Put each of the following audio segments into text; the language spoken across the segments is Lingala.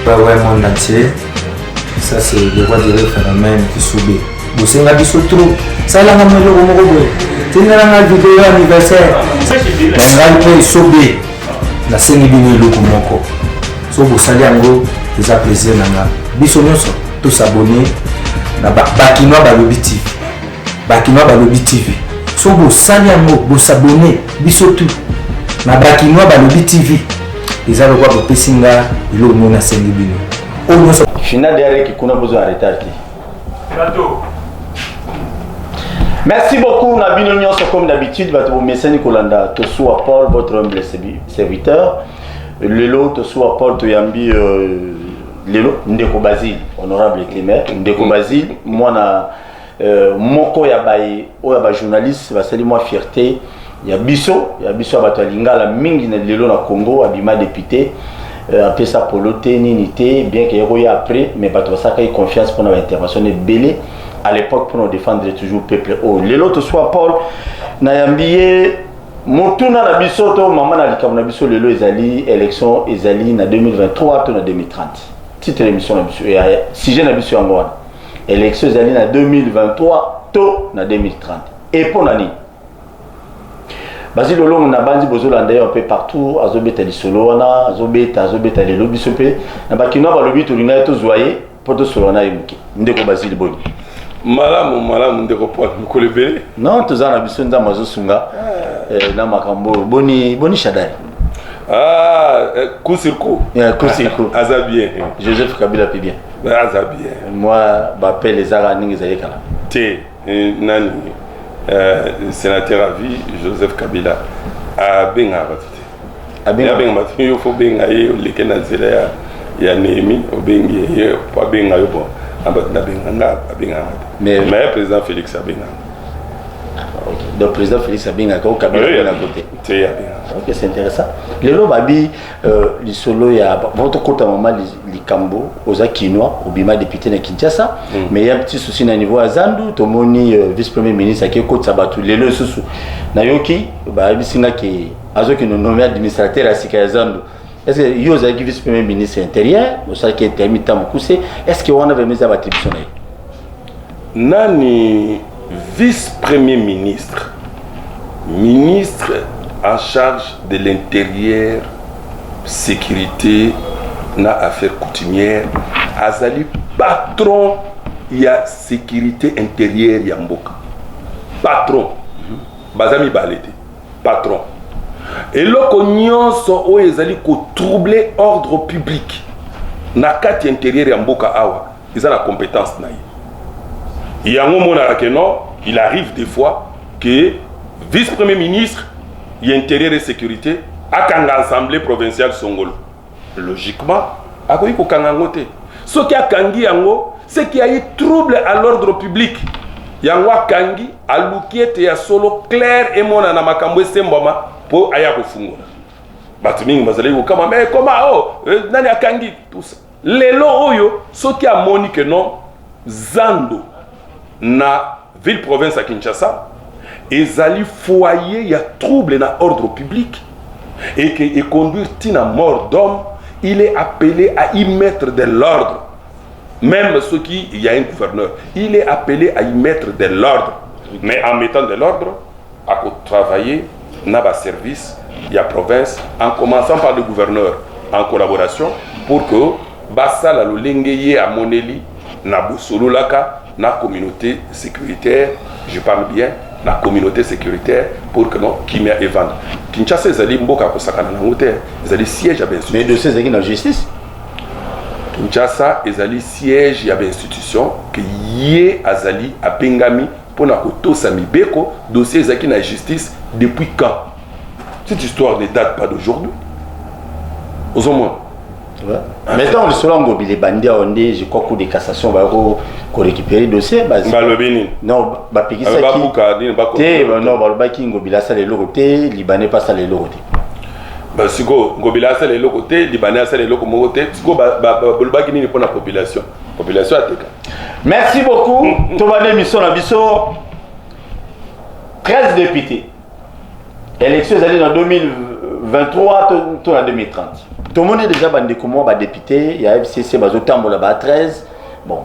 ouais, monde entier. Ça, c'est le roi du phénomène qui subit. Vous savez, la biso trop. Ça, là, on a le c'est une vidéo anniversaire. On a le subir. La scène est venue le Kumoko. So, vous savez, vous avez plaisir. Biso, tous s'abonner. Bakinois Balobi TV. Bakinois Balobi TV. So, vous savez, vous s'abonner. Biso tout. Na Bakinois Balobi TV. Ils ont le droit de Pessinga. Ils ont la scène est venue. Final derrière qui a besoin d'arrêter. Merci beaucoup, Nabino Nyonso, comme d'habitude, votre message Nicolanda, Tosoua Paul, votre humble serviteur. Lelo, Tosoua Paul, Toyambi, Lelo, Ndeko Basile, honorable Clément, Ndeko Basile, moi, Moko Yabaye, Oyaba journaliste, va saluer moi fierté. Il y a Bisso à Batalinga, la Mingi Lelo na Congo, Abima député. Après ça, pour l'auténité, bien qu'il y ait après, mais ça a confiance pour notre intervention de Bélé à l'époque pour nous défendre toujours le peuple. Oh, les autres soit Paul, Nayambié, Moutuna Nabisoto, Maman Nalikam Nabiso, Lelo Ezali, élection Ezali, en 2023, en 2030. Petite émission Nabiso, si j'ai Nabiso en Gohan. Élection Ezali en 2023, en 2030. Et pour Nani. Basile Lolo na bandi bozolanda un peu partout azobeta lisolo wana azobeta les lobby sope na bakino ba lobby to linga to zoyer poto solona emuke ndeko Basile boni malamu ndeko po mukolebele non tozana biso nda mazo sunga na makambo boni shadari Kusirko aza bien Joseph Kabila pe bien aza bien moi bapel les ara ningi zayekala te nani sénateur à vie Joseph Kabila a benga batute yo fo benga ye leke na zela ya Némi obengi ye po benga yo bon abat na benga mais président Félix Abenga donc président Félix Abenga ko Kabila à côté ok c'est intéressant lelo babi li solo ya votre côté maman li Kambo oza Kinois obima député na Kinshasa mais il y a un petit souci na niveau azandu tomoni vice-premier ministre qui côté sabatu lelo susu na yoki ba bisinga ki azoki no nommé administrateur à sika azandu est-ce que yoza qui vice-premier ministre intérieur ou ça qui est intermittent mukuse est-ce que on avait mis à attribution nani vice-premier ministre en charge de l'intérieur, sécurité, na affaires coutumières, azali patron ya sécurité intérieure ya mboka. Patron. Bazami balete. Patron. Et loko nyonso o ezali ko troubler ordre public. Na kati intérieur ya mboka awa, ils ont la compétence na yi. Yango mona ke non, il arrive des fois que vice-premier ministre y intérieur et sécurité à kanga assemblée provinciale Songolo. Logiquement, à quoi il faut kanga ngote. Ce qui a kangi yango, c'est qu'il y a eu trouble à l'ordre public. Yango kangi alukiete ya solo clair et mona na makambo semboma pour aya ko fungola. Batumingi bazali ko kama mais comment nani akangi tout ça. Lelo oyo ce qui a moni que non Zando na ville province à Kinshasa ezali foyer il y a trouble dans l'ordre public et que conduire tina mort d'homme, il est appelé à y mettre de l'ordre. Même ceux qui, il y a un gouverneur, il est appelé à y mettre de l'ordre. Mais en mettant de l'ordre, à travailler dans le service, il y a province, en commençant par le gouverneur, en collaboration, pour que Bassa la Lolengeye à Moneli, na Bosololaka, na communauté sécuritaire, je parle bien, la communauté sécuritaire pour que non qui met et vendre. Kinshasa ezali mboka ko sakana na ngote, ezali siège à institution. Mais de ces équipes de justice. Kinshasa ezali siège à institution que yé azali a Bengami pour na kotosa mibeko dossier ezaki na justice depuis quand? Cette histoire ne date pas d'aujourd'hui. Aux hommes. Ouais. Maintenant, le seul angle, les bandits ont dit, je crois que des cassations vont récupérer le dossier. Non, bah, Peggy Saki. Non, bah, le Baking, Gobila, ça les lorotés, Libanais pas ça les lorotés. Bah, si go, Gobila, ça les lorotés, Libanais, ça les lorotés, si go, bah, le Baking n'est pas la population. Population à Teka. Merci beaucoup. Tomane Mission Nabiso, 13 députés. Élections années en 2023, en 2030. Tout le monde est déjà bandé comme moi, député, il y a FCC, Bazotambola, 13. Bon,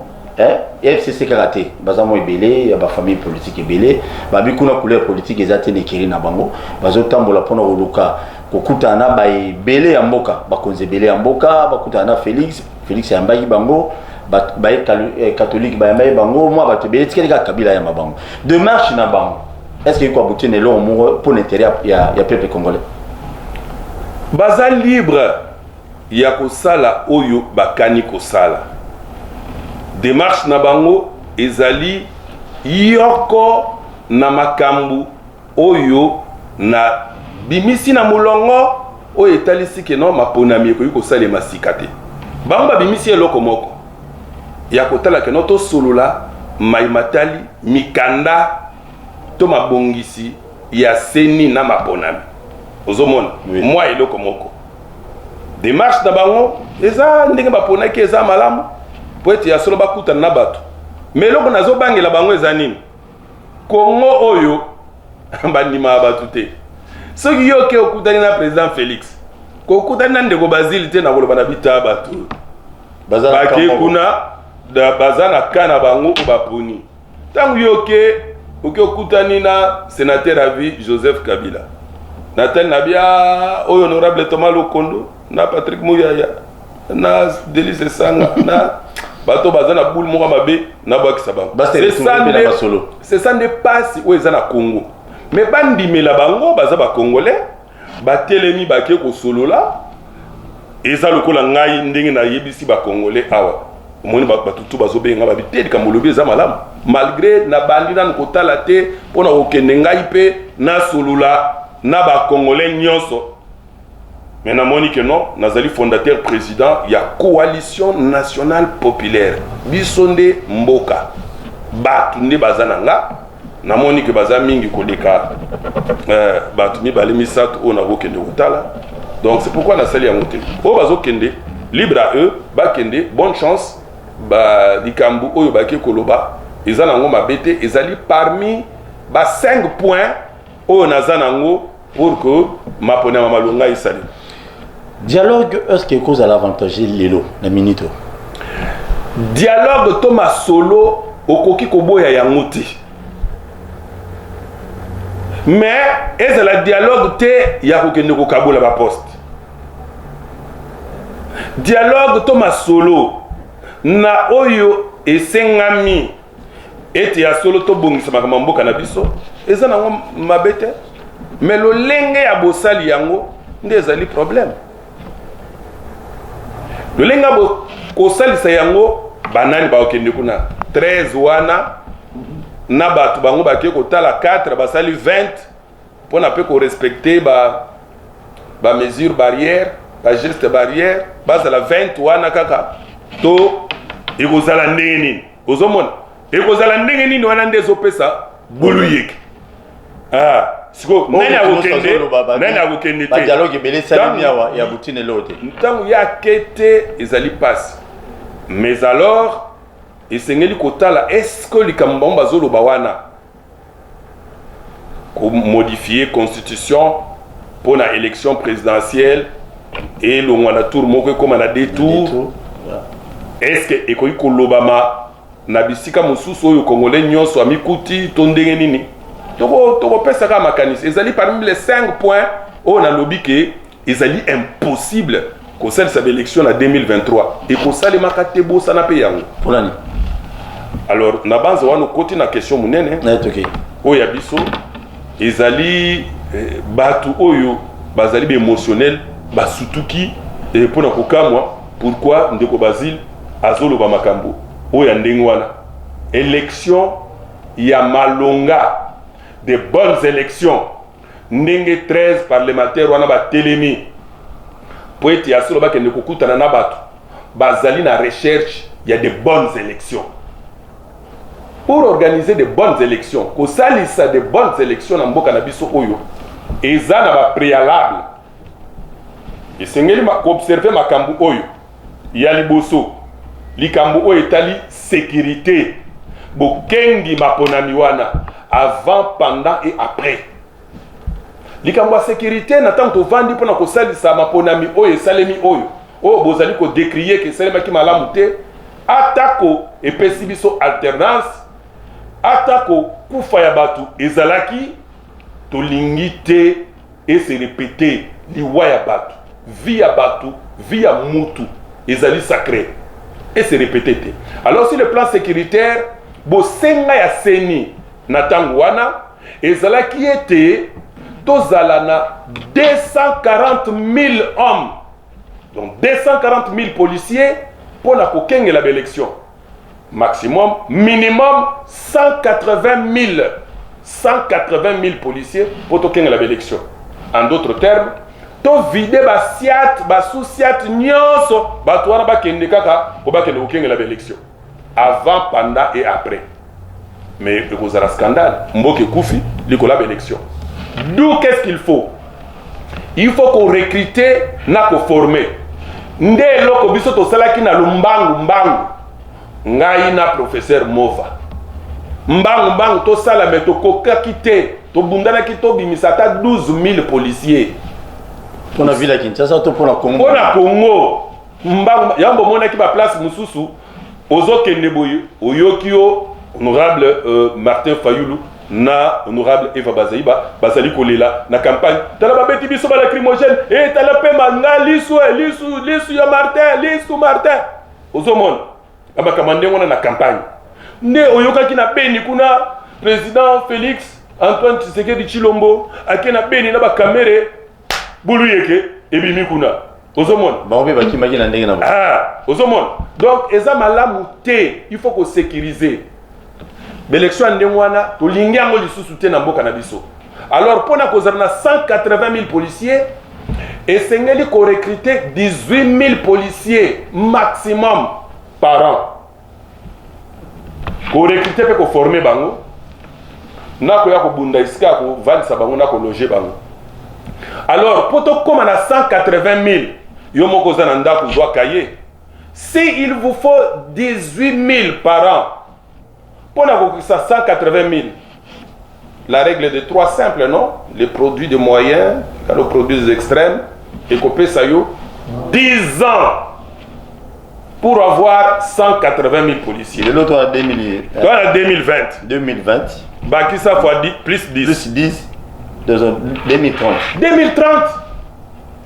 FCC karaté, Bazamo est belé, il y a ma famille politique est belé, Babikuna couleur politique est atteint Kiri Nabango, Bazotambola pour nous Luka, Kokutana Baye belé Amboka, Bakonze belé Amboka, Bakutana Félix est Ambayi Bango, Baye catholique Baye Bango, moi Bate belé, c'est que Kabila Yama Bango. Démarche Nabango, est-ce qu'il y a quoi bouter pour l'intérêt, il y a peuple congolais? Baza libre. Ya kosala oyo bakani kosala démarche na bango ezali yoko na makambu oyo na bimisi na mulongo oyo etalisi ke no maponami ko kosala masikate bango bimisi eloko moko ya kotala ke no to solola maimatali mikanda to mabongisi ya seni na maponami ozomona moi eloko moko démarche na bango eza ndenge baponaki eza malamu po ete ya solo bakutana na bato mais eloko nazobangela bango eza nini kongo oyo bandima ya bato te soki yo ke okutani na président Félix kokutani na ndeko Basile te na koloba na bita ya bato bake kuna baza na ka na bango o baponi ntango yo ke oke okutani na sénateur à vie Joseph Kabila Nathalie Nabia oyo honorable Thomas Lokondo na Patrick Mouyaya na Delice Sanga na bato bazana boule moko mabe na bakisa bango c'est ça ne passe où ezana Congo mais bandimela bango baza ba congolais batelemi bake ko solola eza lokola ngai ndenge na yebisi ba congolais awa omoni batutu bazobenga babiteli kamolobi eza malamu malgré na bandi na kotala te pona okende ngai pe na solola na ba congolais nyonso. Mais namoni que non, nazali fondateur président, il y a coalition nationale populaire. Bisonde Mboka. Batunde bazananga. Namoni que baza mingi kodeka. Batumi balemi sato on a kende otala. Donc c'est pourquoi nasali ya moté. O bazo kende, libre à eux, ba kende, bonne chance. Ba likambu oyo bake koloba, ezanango mabete, ezali parmi ba 5 points o nazanango pour que mapone mamalonga isali. Dialogue, est-ce que cause à l'avantage Lelo, la minute? Dialogue Thomas Solo au Koki Koboya Yangouti. Mais est-ce la dialogue te Yakokenoko Kabola la poste? Dialogue Thomas Solo na oyo et sengami et ya solo to bongisa makambo kanabiso. Eza na mabete. Mais le lenge ya bosali yango ndezali problème. Le lenga kosalisa yango banani ba okende kuna 13 wana na batu bango bake kotala 4 basali 20 pour na pe ko respecter ba mesure barrière ba geste barrière basala 20 wana kaka to ekozala ndenge nini ozomona ekozala ndenge nini wana ndezo pesa bulu yeke siko nani akokende te dialogue belé salimi ya butine lote ntango ya kete ezali passe mais alors esengeli kotala est-ce que likambo bazoloba wana ko modifier constitution pour la élection présidentielle et le mwana tour moko comme na deux tours est-ce que ekoki kolobama na bisika mosusu oyo congolais nyonso amikuti to ndenge nini toko pesa ka makanisi ezali parmi les 5 points on a lobby que ezali impossible ko sel sa élection en 2023 et ko sali makate bo sana pe yango pour l'année. Alors na banza wana koti na question munene okay. Oya biso ezali batu oyo bazali be émotionnel basutuki et pour na kokamwa pourquoi ndeko Basile azolo ba makambo oya ndenge wana élection ya malonga de bonnes élections ndenge 13 parlementaires wana ba telemi po eti asolo ba kende kokutana na batu bazali na recherche il y a de bonnes élections pour organiser de bonnes élections ko salisa de bonnes élections na mboka na biso oyo eza na ba préalable esengeli ma observer makambu oyo ya liboso likambu oyo etali sécurité bokengi maponami wana avant, pendant et après. likambo ya sécurité na tango tovandi mpona kosalisa maponami oyo esalemi oyo bozali kodécrier ke esalemaki malamu te atako epesi biso alternance atako kufa ya bato ezalaki tolingi te ese répéter liwa ya bato vie ya bato vie ya mutu ezali sacré ese répéter te. Alors sur le plan sécuritaire bosenga ya seni na tango wana ezalaki ete tozala na 240 000 hommes, donc 240 000 policiers pour la kokengela l'élection. Maximum, minimum 180 000 policiers pour kokengela l'élection. En d'autres termes, to vide ba siat, ba sous-siat nyonso, ba tuana ba kende kaka pour ba kende kokengela l'élection. Avant, pendant et après. Mais il y a un scandale. Mboke Koufi, l'école l'élection. D'où qu'est-ce qu'il faut? Il faut qu'on recrute, na qu'on forme. Ndé loko biso to salaki na lumbangu ngai na professeur Mova. Mbangu to sala me to koka kite, to bundana kito bimisata 12 000 policiers. Pour la ville à Kinshasa, pour la Congo. Pour la Congo. Mbangu yambo mona ki ba place mususu. Ozo kendeboyo, oyokio honorable Martin Fayoulou na honorable Eva Bazaïba bazali kolela na campagne tala babeti biso ba lacrymogène et tala pe manga lisu ya Martin ozomona aba kamande ngona na campagne ne oyokaki na beni kuna président Félix Antoine Tshisekedi Tshilombo akena beni na ba kamere bulu yeke ebimi kuna ozomona baobe bakimaki na ndenge na ozomona donc eza malamu te il faut qu'on sécuriser l'élection ndengwana to lingiango lisusu te na mboka na biso. Alors pour na kozana 180 000 policiers et sengeli ko recruter 18 000 policiers maximum par an. Ko recruter pe ko former bango na ko ya ko bunda iska ko vandisa bango na ko loger bango. Alors pour to comme na 180 000 yo moko zana ndako doit cahier. Si il vous faut 18 000 par an pour la 180 000, la règle est de 3 simples, non? Les produits de moyens, les produits extrêmes, et qu'on peut ça 10 ans pour avoir 180 000 policiers. Et l'autre en 2020. 2020. Bah, qui ça fois 10, plus 10. Plus 10, 2030. 2030.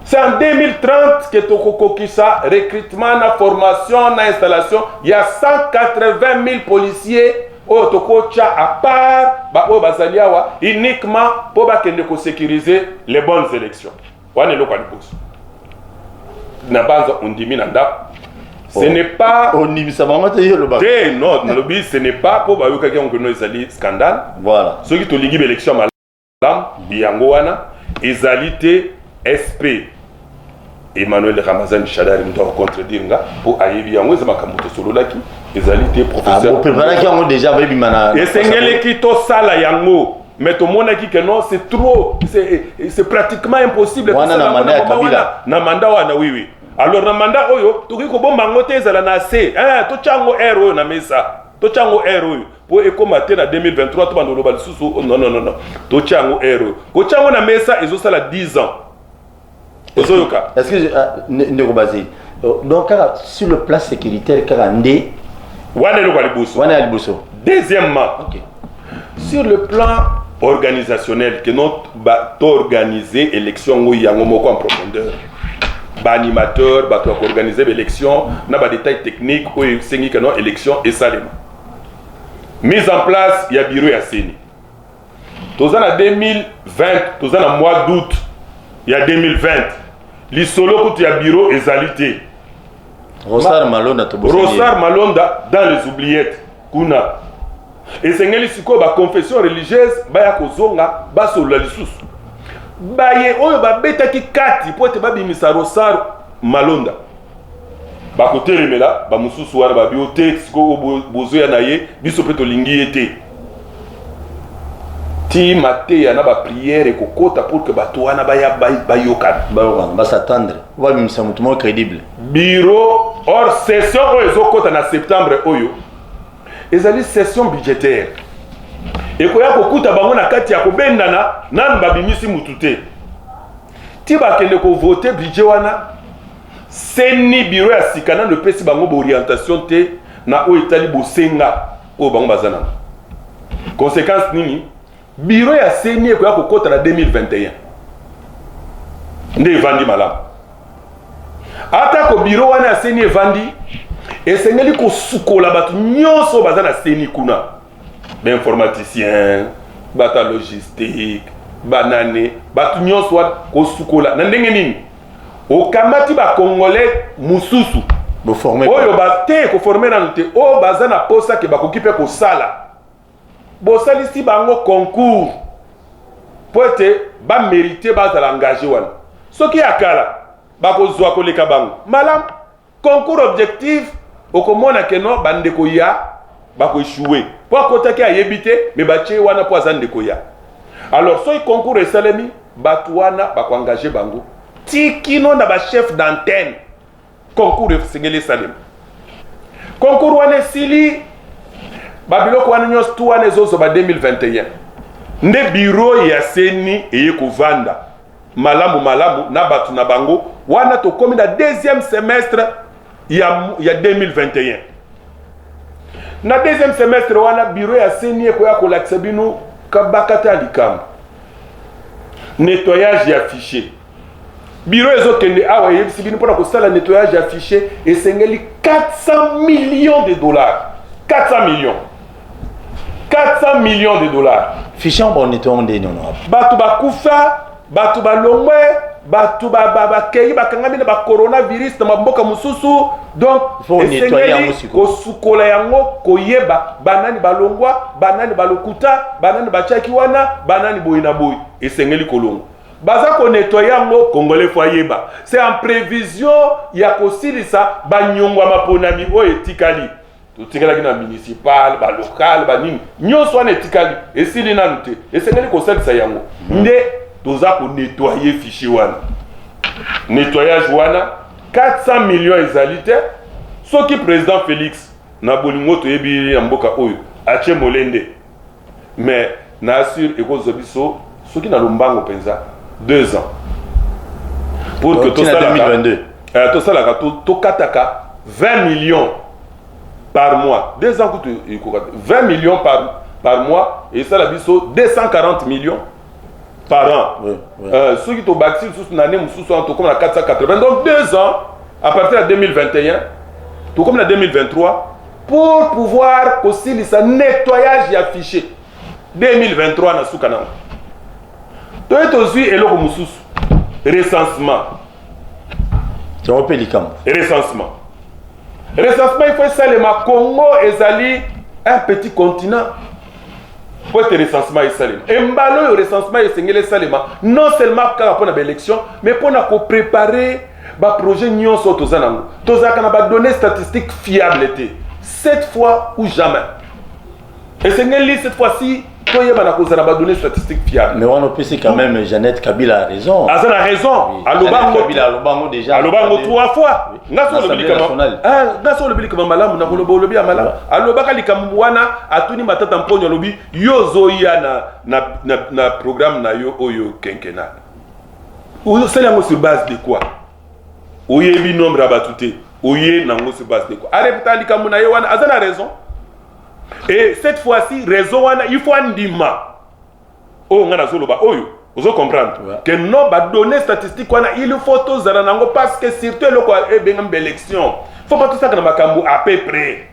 C'est en 2030 que Tokoko Kisa, recrutement, na formation, na installation, il y a 180 000 policiers au Tokocha à part, uniquement pour sécuriser les bonnes élections. Ce n'est pas. Non, ce n'est pas pour que scandale. Voilà. Ceux qui ont lié l'élection, ils ont SP. Emmanuel Ramazan Chadari nous doit contredire pour ayebi yango za makamuto solo laki ezalité professeur préparer qui ont déjà baby mana et sengeli ki to sala yango mais to mona ki que non c'est trop c'est pratiquement impossible wana na mandat ya Kabila na mandat wana oui alors na mandat oyo to ko bomba ngote ezala na C to chango R oyo na mesa to chango R oyo pour ekomate na 2023 to bando loba lisusu non to chango R oyo ko chango na mesa ezo sala 10 ans. Est-ce que donc sur le plan sécuritaire deuxièmement sur le plan organisationnel que notre organiser élection en profondeur animateur organiser l'élection na ba détails techniques ou élection et salement mise en place il y a bureau ya Seni tozana 2020 tozana mois d'août il y a 2020 les solo que tu as bureau ezalité Rosar Malonda dans les oubliettes kuna et sengeli siko ba confession religieuse ba ya kozonga ba solo lisusu ba ye oyo ba betaki kati po te ba bimisa Rosar Malonda ba kotelemela ba mususu wana ba biote siko bozoya na ye biso pe to lingi ete ti mate ya na ba prière et kokota pour que bato wana ba yokan ba s'attendre va bimisa mutu mo crédible bureau hors session oyo ezokota na septembre oyo ezali session budgétaire et koya kokuta bango na kati ya kobendana nanu babimisi mutu te ti bakende ko voter budget wana seni bureau ya sikana le pesi bango ba orientation te na o etali bosenga o bango bazana conséquence nini bureau ya seni ko ya ko kota na 2021 nde vandi malamu ata ko bureau wana ya seni vandi esengeli ko sukola batu nyonso bazana seni kuna ba informaticien bata logistique banane batu nyonso wa ko sukola na ndenge nini okamati ba congolais mususu bo former oyo ba te ko former na te o bazana posa ke ba ko kipe ko sala bo salisi bango concours pote ba mériter ba za engagé wana soki akala ba ko zwa ko leka bango malam concours objectif okomona ke no bande ko ya ba ko échouer po akotaki ayebite mais ba che wana po azande ko ya alors so concours esalemi batu wana ba ko engager bango tikino na ba chef d'antenne concours esengeli salem concours wana sili babiloko wana nyos tu wana ezozo ba 2021 nde bureau ya seni eye kovanda malamu na batu na bango wana tokomi na deuxième semestre ya 2021 na deuxième semestre wana bureau ya seni ekoya kolakisa bino kabakata likambo nettoyage ya fichier bureau ezokende awa yebisi bino mpona kosala nettoyage ya fichier esengeli 400 millions de dollars 400 millions de dollars fichier en bon nettoyant des non batu bakufa batu balongwe batu bakei bakangami na ba coronavirus na mboka mususu donc esengeli kosukola yango koyeba banani balongwa banani balokuta banani bachaki wana banani boyi na boyi esengeli kolongwa baza ko nettoyer yango congolais foyeba c'est en prévision ya kosilisa banyongwa maponami o etikali totikala na municipal ba local ba nini nyonso wana etikali esili nanu te esengeli kosalisa yango nde toza ko nettoyer fichier wana nettoyage wana 400 millions ezali te soki président Félix na bolingo toyebi ya mboka oyo ache molende mais na assure ekozwa biso soki na lombango penza 2 ans pour que tout ça 2022 tout ça là to kataka 20 millions par mois 2 ans que 20 millions par mois et ça la biso 240 millions par an ceux qui to baxi sous l'année sous to comme la 480 donc 2 ans à partir de 2021 tout comme la 2023 pour pouvoir aussi le nettoyage affiché 2023 na soukana to etozui eloko mususu recensement tu rappelles likam recensement il faut ça le Congo ezali un petit continent pour être recensement esalema embalo yo recensement esengele salema non seulement pour la élection mais pour na ko préparer ba projet nyonso tozanango tozaka na ba données statistiques fiables té cette fois ou jamais esengeli cette fois-ci toyeba na kozana ba données statistiques fiables mais on peut c'est quand même Jeannette Kabila a raison a raison Alobango Kabila Alobango déjà Alobango 3 fois ngaso le bilikama ngaso le bilikama malamu na koloba lobi ya malamu alobaka likambu wana atuni matata mponyo lobi yozo ya na programme na yo oyo quinquennal ou c'est là sur base de quoi oyebi nombre abatute oye nango sur base de quoi arepta likambu na yo wana azana raison. Et cette fois-ci, raison, il faut un dima. Oh, on a zoloba. Oh, vous comprendre que non, bah données statistiques, il faut tous zanango parce que surtout le quoi est bien une élection. Faut pas tout ça que na makambu à peu près.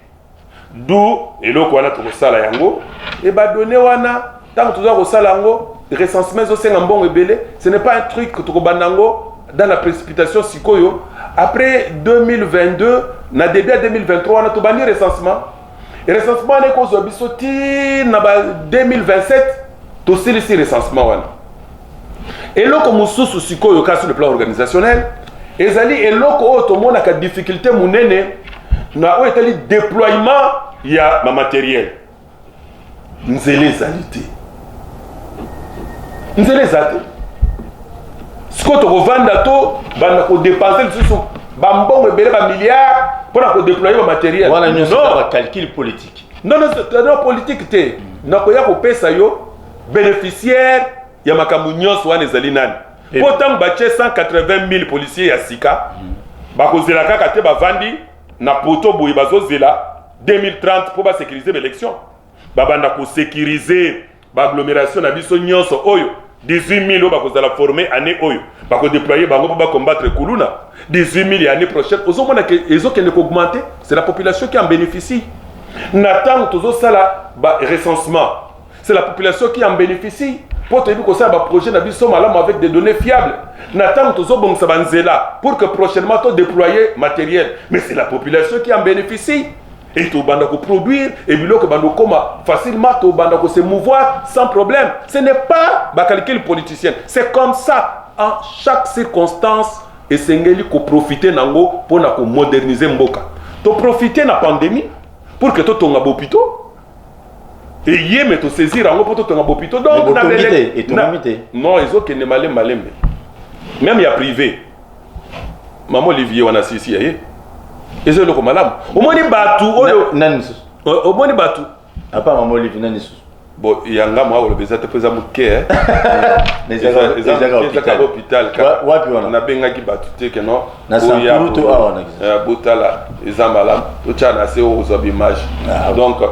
D'où et le quoi na to sala yango et bah donner wana tant que tu dois sala yango recensement zo senga mbongo ebele, ce n'est pas un truc que tu banango dans la précipitation sikoyo. Après 2022, na début 2023 on a tout bani recensement. Le recensement est cause bisoti na 2027 to silisi recensement wana. Et loko mususu sikoyo ka sur le plan organisationnel, ezali eloko o to mona ka difficulté munene na o etali déploiement ya ma matériel. Nzele zalité. Nzele zate. Siko to vanda to bana ko dépenser susu bambongo ebele ba milliards pour la déployer le matériel. Voilà une calcul politique. Non, politique. Nous avons payé yo bénéficiaire ya makambu nyonso wana ezali nani. Pourtant, il y a 180 000 policiers à Sika. Il y a Vandi, na poto boui bazozela 2030 pour sécuriser l'élection. Babanda ko sécuriser l'agglomération na biso nyonso oyo 18 000 ba ko la former année oyo ba ko déployer bango pour combattre Kuluna 18 000 l'année prochaine aux hommes que les autres qui augmenter c'est la population qui en bénéficie. N'attend tozo sala ba recensement c'est la population qui en bénéficie pour te dire que ça va projet na biso malam avec des données fiables. N'attend tozo bon sabanzela pour que prochainement to déployer matériel mais c'est la population qui en bénéficie. Et tout banda ko produire et bilo que bando koma facilement tout banda ko se mouvoir sans problème. Ce n'est pas ba calcul politicien. C'est comme ça en chaque circonstance et sengeli ko profiter nango pour na ko moderniser mboka. To profiter na pandémie pour que to tonga bopito. Et yé mais to saisir nango pour to tonga bopito donc na et to comité. Non, ils ont que ne malembe. Même il y a privé. Maman Olivier on a ici et c'est le malam. Au moins les bateaux, au moins les bateaux. À part maman Olivier Nanis. Bon, il y a un gars moi le besoin de présenter mon cœur. Les à l'hôpital. On a bien qui battu que non. Na Sampuru to a Botala, ils ont malam. Tout ça na c'est aux images. Donc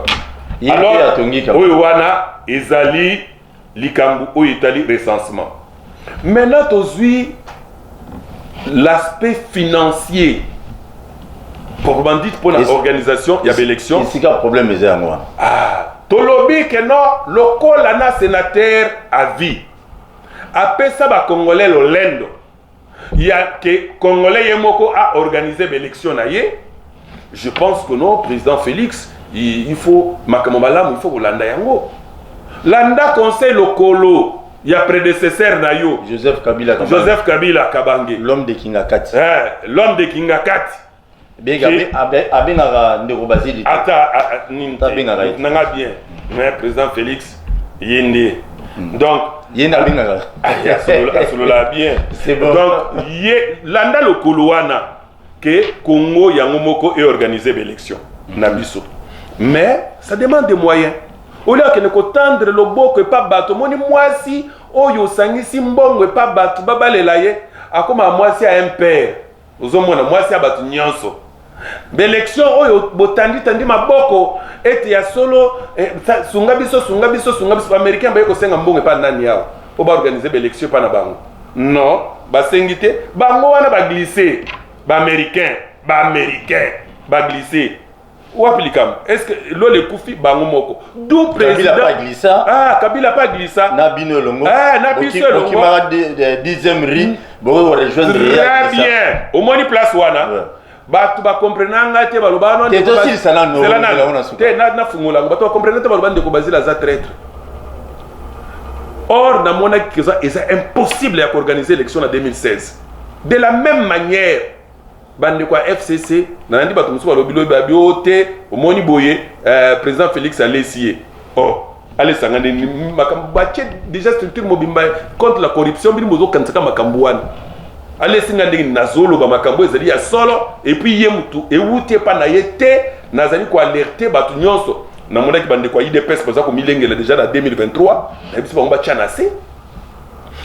alors oui wana ezali likambu au Italie recensement. Maintenant tozui l'aspect financier. Proprement dit pour l'organisation, il y a l'élection. Ici, il y a un problème, c'est à moi. Ah, Tolobi que non, le colana sénateur à vie. Après ça, va Congolais le lendo. Il y a que Congolais Yemoko a organisé l'élection. Je pense que non, président Félix, il faut Makamobalam, il faut que Landa Yango. Landa conseil le colo. Il y a prédécesseur Nayo. Joseph Kabila Kabange. L'homme de Kingakati. L'homme de Kingakati. Bien, mais président Félix Yende donc Yenda bien c'est bon donc landa le koloana que Congo Yangomoko est organisé l'élection Nabiso mais ça demande des moyens au lieu que ne tendre le beau que pas battre moni moi si oyo sangisi mbongo et pas battre babalelaye akoma moi si à un père ozomona moi si abatu nyonso l'élection oyo botandi tandi maboko ete ya solo sunga biso américain ba ko senga mbongo pa nani yao po ba organiser l'élection pa na bango non ba sengite bango wana ba glisser ba américain ba glisser ou appliquam est-ce que lo le kufi bango moko d'où président Kabila pas glissa na bino longo na biso longo qui m'a 10e riz bo rejoindre très bien au moins place wana batu ba comprenanga te baloba non te aussi ça na no te na fungola batu ba comprenanga te baloba ndeko bazila za traître or na mona que ça est impossible à organiser l'élection en 2016 de la même manière bande quoi FCC na ndi batu musu balobi lobi babiote omoni boye président Félix Alessier allez sangane makambo bache déjà structure mobimba contre la corruption bili mozo kansaka makambo wana allez singa ndenge nazolo ba makambo ezali ya solo et puis yemutu et wutie pa na yete nazali ko alerter batu nyonso na mona ki bande ko IDPS pour ça ko milengela déjà na 2023 et puis ba chanase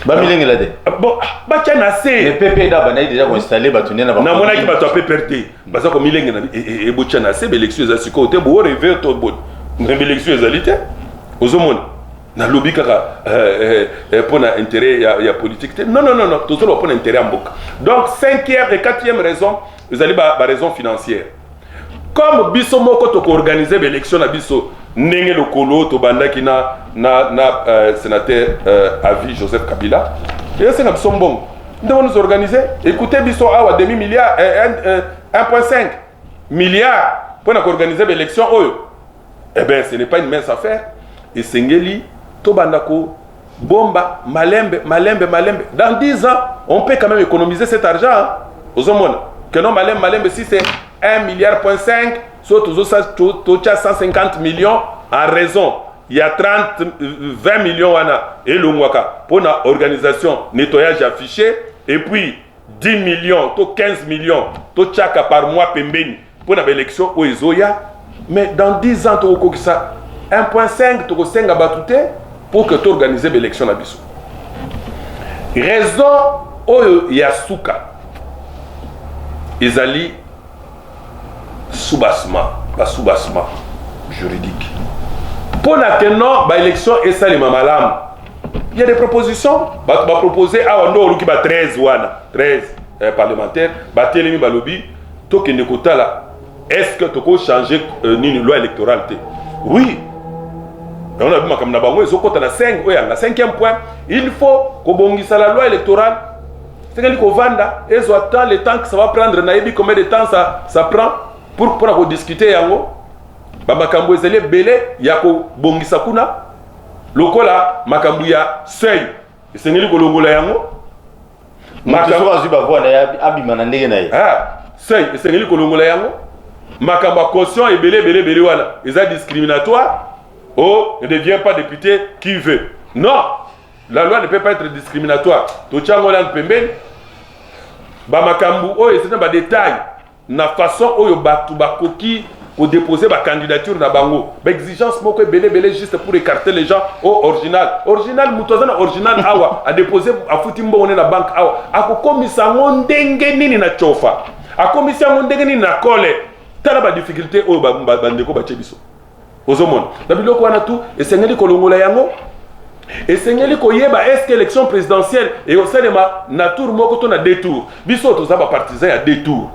ba milengela de bon ba chanase le PP da bana déjà ko installer batu na ba na mona ki batu PPRD ba ça ko milengela et bo chanase be élection za siko te bo rêver to bon na élection ezalité ozomona na lobby kaka pour un intérêt il y a politique non tout ça pour un intérêt en book donc 5e et 4e raison vous allez ba raison financière comme biso moko to organiser l'élection na biso ndenge lokolo to bandaki na sénateur à vie Joseph Kabila et c'est na biso mbongo ndemo nous organiser écoutez biso awa demi milliard 1.5 milliard pour organiser l'élection oyo eh ben ce n'est pas une mince affaire et sengeli Tobandako, bomba, malembe. Dans 10 ans, on peut quand même économiser cet argent. Aux hommes, que non, malembe, si c'est 1,5 milliard, soit tout ça, 150 millions, en raison. Il y a 20 millions et le Mwaka pour la organisation nettoyage affiché, et puis 10 millions, 15 millions, tout chaka par mois pembeni pour l'élection au Izoya. Mais dans 10 ans, tu as ça 1,5 tu as batute pour que tu organises l'élection à Bissou. raison oyo ya suka ezali soubassement juridique pour la que non ba élection et ça les mamalam il y a des propositions ba proposer awa ndo oluki ba 13 parlementaires ba telemi ba lobby to ke nekota là est-ce que tu peux changer une loi électorale oui on a vu makamna bango ezokota na 5 oya na 5e point il faut kobongisa la loi électorale c'est que vanda ezo attend le temps que ça va prendre naïbi combien de temps ça prend pour discuter yango ba makambo ezele belé ya ko bongisa kuna lokola makambo ya seuil esengeli kolongola yango makambo azuba voix na abima na ndenge na ye seuil esengeli kolongola yango makambo caution et belé wana eza discriminatoire ne devient pas député qui veut non la loi ne peut pas être discriminatoire to chango lan pembeni ba makambo c'est un détail na façon oyo batu bakoki pour déposer ma candidature na bango ba exigence moko belé juste pour écarter les gens au original mutozana original awa a déposer a futi mbone na banque awa akokomisa ndenge nini na chofa akomisa ndenge nini na kole tala ba difficulté oyo bandeko ba chebiso ozomona na biloko wana tu esengeli kolongola yango esengeli koyeba est-ce que élection présidentielle et au cinéma na tour moko to na deux tours biso to za ba partisan ya deux tours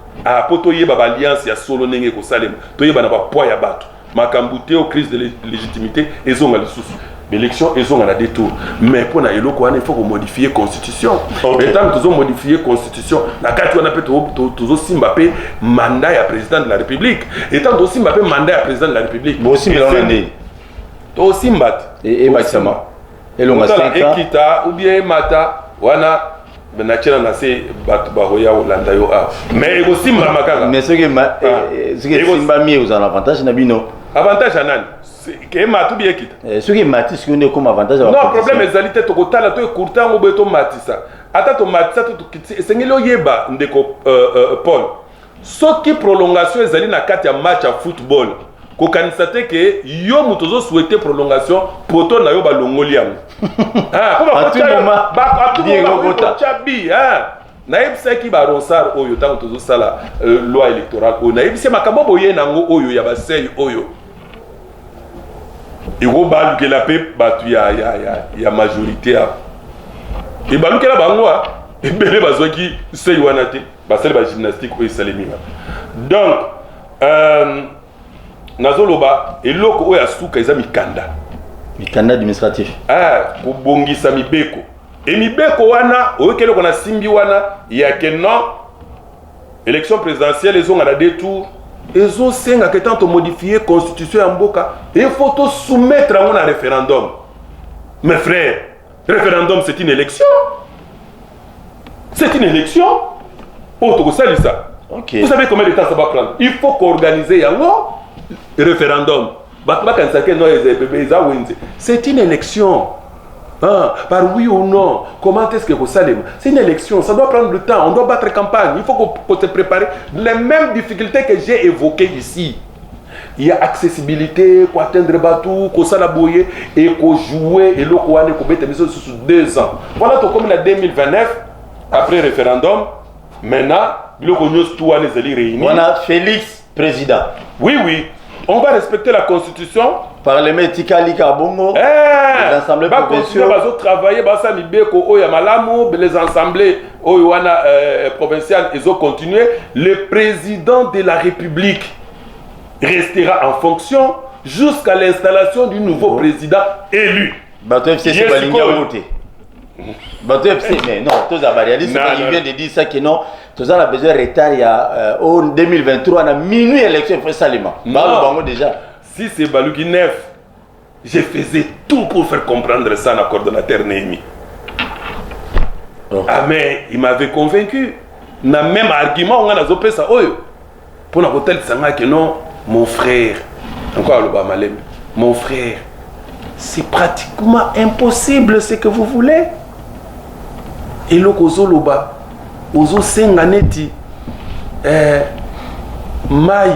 poto yeba ba alliance ya solo nenge ko salema to yeba na ba poids ya bato makambute au crise de légitimité ezonga lisusu l'élection ezonga na deux tours mais pour na eloko wana il faut modifier constitution mais tant que modifier constitution na kati wana pe to simba pe mandat ya président de la république et tant to simba pe mandat ya président de la république bo simba na ndé to simba et maximum elonga 5 ans ekita ou bien mata wana na tchela na se batu baroya olanda yo mais ego simba makanga mais ce que simba mi aux avantages na bino avantage anani ke matu bien ekita ce qui matis que ne comme avantage non problème ezalité to kotala to ecourta ngo beto matisa ata to matisa to kitsi esengeli oyeba ndeko Paul soki prolongation ezali na kati ya match ya football ko kanisa te ke yo mutozo souhaiter prolongation poto na yo balongoli yango à tout moment chabi na yebisaki ba ronsar oyo tango tozo sala loi électorale o na yebisi makambo boye nango oyo ya basei oyo ego balukela pe batu ya majorité e balukela bango ebele bazwaki sei wana te basali ba gymnastique oyo esalemi donc nazoloba eloko oyo asuka eza mikanda administratif kobongisa mibeko et mibeko wana oyokeli kona simbi wana ya ke non élection présidentielle ezonga na deux tours ezosenga ke tant modifier constitution ya mboka il faut to soumettre yango na référendum mes frères référendum c'est une élection tokosalisa vous savez combien de temps ça va prendre il faut qu'organiser yango référendum c'est une élection par oui ou non comment est-ce que vous savez c'est une élection ça doit prendre du temps on doit battre campagne il faut qu'on se prépare les mêmes difficultés que j'ai évoquées ici il y a accessibilité pour atteindre bateau qu'on s'alaboyer et qu'on jouer et l'eau qu'on a qu'on sous 2 ans voilà tout comme la 2029 après référendum maintenant l'eau qu'on use tout les élus réunis on a Félix président oui on va respecter la constitution. Parlement Tikali Kabongo. Les assemblées provinciales. Ils vont travailler. Les assemblées provinciales, ils ont continué. Le président de la République restera en fonction jusqu'à l'installation du nouveau président élu. Bateau FC, c'est Balinga voté. Bateau FC, mais non, tous les réalistes, il vient de dire ça que non. Tous on a besoin de retard. Il y a en 2023, on a minuit élection précisément. Non, déjà. Si c'est Balouki 9, je faisais tout pour faire comprendre ça à la coordonnateur Némi. Ah mais il m'avait convaincu. Na même argument on a zopé ça. Pour la hôtel Sanga que non, mon frère. Encore le Bamalem. Mon frère, c'est pratiquement impossible ce que vous voulez. Et le Kozoloba. Ozo senganeti mai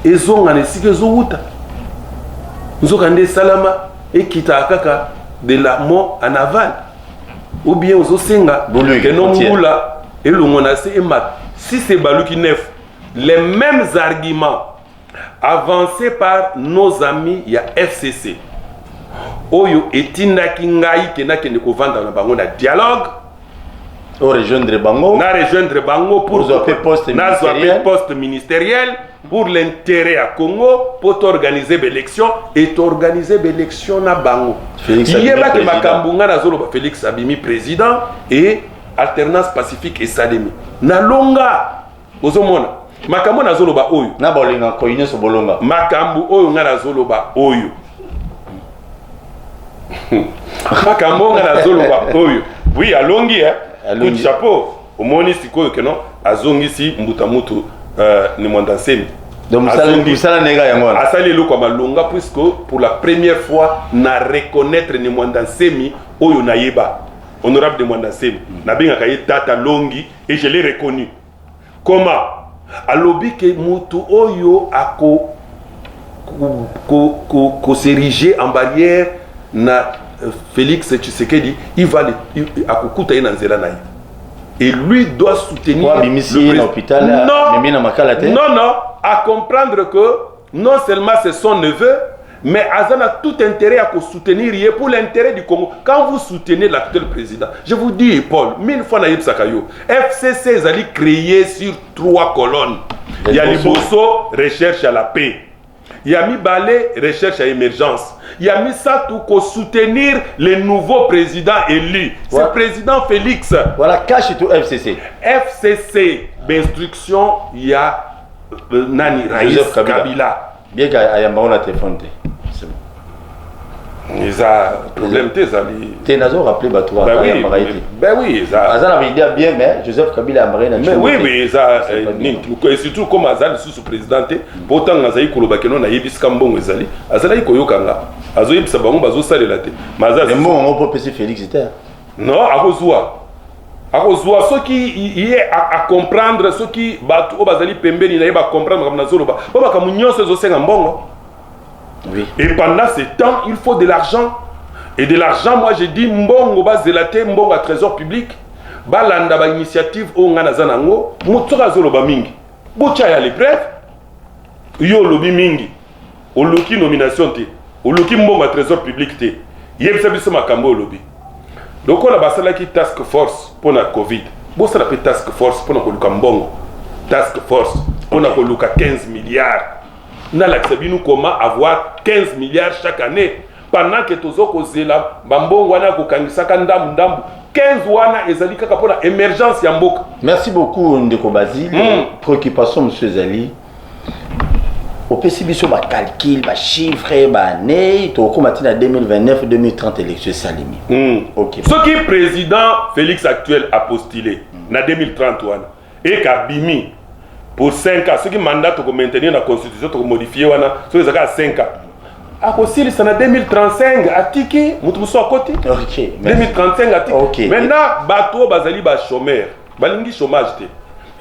ezonga nesike zouta nzokande salama ekita kaka de la mort en aval ou bien aux Osenga, que non moula, et le monacé et mat. Si c'est Baluki Nef, les mêmes arguments avancés par nos amis, il y a FCC. Oyo etinda kingai kena kende kovanda na bango na dialogue. Au rejoindre Bango. Na rejoindre Bango pour poste ministériel pour l'intérêt à Congo pour organiser l'élection et organiser l'élection na Bango. Félix Abimi président et alternance pacifique et Salemi. Na longa ozomona makambo na zoloba oyo. Na bolinga koine so bolonga. Makambo oyo nga na zoloba oyo. Makambo nga na zoloba oyo. Oui, alongi coup de chapeau. Au moni sikoyo que non azongi si mbuta mutu ni mwanda semi. Donc ça nega yango. Asali lo kwa malonga puisque pour la première fois na reconnaître ni mwanda semi oyo na yeba. Honorable de mwanda semi. Na binga kaye tata longi et je l'ai reconnu. Comment? Alobi ke mutu oyo ako ko s'ériger en barrière na Félix Tshisekedi, il va akukuta ina nzela na ye. Et lui doit soutenir non, à comprendre que non seulement c'est son neveu, mais Azan a tout intérêt à soutenir pour l'intérêt du Congo. Quand vous soutenez l'actuel président, je vous dis, Paul, 1000 fois Naïb Sakayo, FCC est allé créer sur 3 colonnes. Il y a Liboso, recherche à la paix. Il y a mis Balé, recherche à émergence. Il y a mis ça tout pour soutenir les nouveaux présidents élus. C'est le président Félix. Voilà, cache tout FCC. FCC, d'instruction, il y a Nani Raïs Kabila. Bien qu'il y ait un téléphone. C'est bon. Ils ont problème, tu as rappelé Batoua. Ben oui, ça. Azan avait dit bien, mais Joseph Kabila a marié. Mais oui, ça. Et surtout comme Azan sous-président, pourtant Azaï Kolobakeno n'a yébis Kambon Ezali, Azalaï Koyokanga, Azoïb Sabon, Bazo Salelate. Mais moi, on peut passer Félix était. Non, à Rozoua. À Rozoua, ceux qui y est à comprendre, ceux qui battent au Bazali Pembe, ils n'arrivent pas à comprendre comme Nazoloba. Baba Kamounion, c'est aussi un bon. Oui. Et pendant ce temps, il faut de l'argent. Et de l'argent, moi j'ai dit, Mbongo ba zelate, Mbongo à trésor public, balanda ba initiative au Nganazanango, Moutsura Zoloba Mingi. Bocha ya les preuves, yo lobi Mingi, au loki nomination te, au loki Mbongo à trésor public te, yebisa biso makambo au lobby. Donc on a basala qui task force pour la Covid. Bon ça l'appelle task force pour la Mbongo. Task force pour la 15 milliards. Nous avons comment avoir 15 milliards chaque année. Pendant que tous les gens Bambon wana ko kangisaka ndambu 15 wana ezali kaka pour la émergence ya mboka. Merci beaucoup Ndeko Basile. Préoccupation monsieur Zali. Au PCB ba calcul, ba chiffre, ba année, to combattre na 2029 2030 élections Salimi. OK. Ce qui président Félix actuel a postulé na 2030 wana et Kabimi pour 5 ans, ceux qui mandatent pour maintenir la constitution, pour modifier, ceux qui ont 5 ans. À cause c'est en 2035, à Tiki, nous sommes à côté. Ok. 2035 à Tiki. Okay. Maintenant, bateau, bazali, ba chômeur. Balingi chômage.